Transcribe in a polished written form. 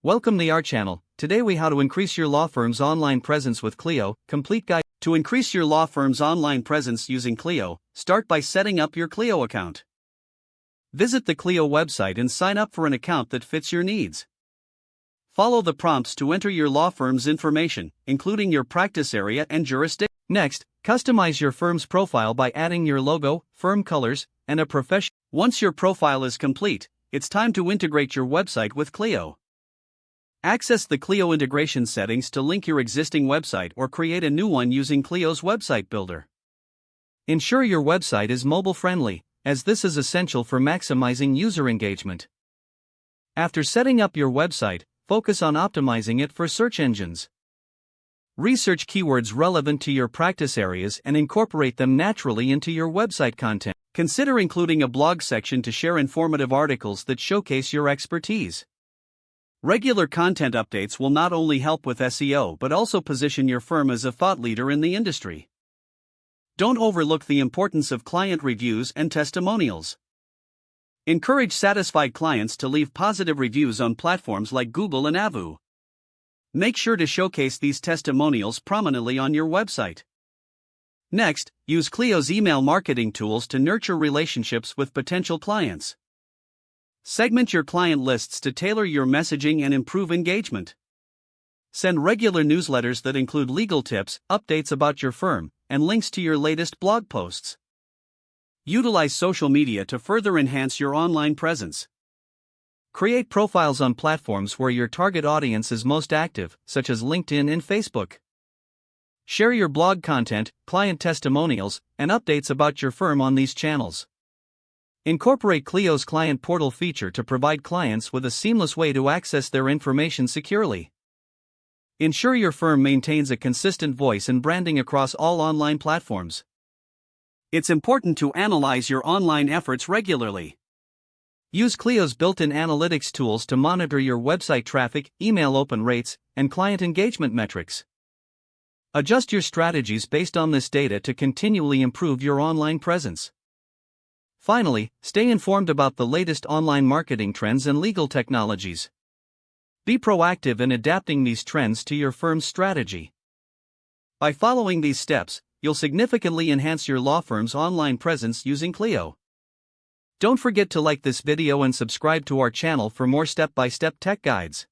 Welcome to our channel. Today we how to increase your law firm's online presence with Clio, complete guide. To increase your law firm's online presence using Clio, start by setting up your Clio account. Visit the Clio website and sign up for an account that fits your needs. Follow the prompts to enter your law firm's information, including your practice area and jurisdiction. Next, customize your firm's profile by adding your logo, firm colors, and a profession. Once your profile is complete, it's time to integrate your website with Clio. Access the Clio integration settings to link your existing website or create a new one using Clio's website builder. Ensure your website is mobile-friendly, as this is essential for maximizing user engagement. After setting up your website, focus on optimizing it for search engines. Research keywords relevant to your practice areas and incorporate them naturally into your website content. Consider including a blog section to share informative articles that showcase your expertise. Regular content updates will not only help with SEO but also position your firm as a thought leader in the industry. Don't overlook the importance of client reviews and testimonials. Encourage satisfied clients to leave positive reviews on platforms like Google and Avu. Make sure to showcase these testimonials prominently on your website. Next, use Clio's email marketing tools to nurture relationships with potential clients. Segment your client lists to tailor your messaging and improve engagement. Send regular newsletters that include legal tips, updates about your firm, and links to your latest blog posts. Utilize social media to further enhance your online presence. Create profiles on platforms where your target audience is most active, such as LinkedIn and Facebook. Share your blog content, client testimonials, and updates about your firm on these channels. Incorporate Clio's client portal feature to provide clients with a seamless way to access their information securely. Ensure your firm maintains a consistent voice and branding across all online platforms. It's important to analyze your online efforts regularly. Use Clio's built-in analytics tools to monitor your website traffic, email open rates, and client engagement metrics. Adjust your strategies based on this data to continually improve your online presence. Finally, stay informed about the latest online marketing trends and legal technologies. Be proactive in adapting these trends to your firm's strategy. By following these steps, you'll significantly enhance your law firm's online presence using Clio. Don't forget to like this video and subscribe to our channel for more step-by-step tech guides.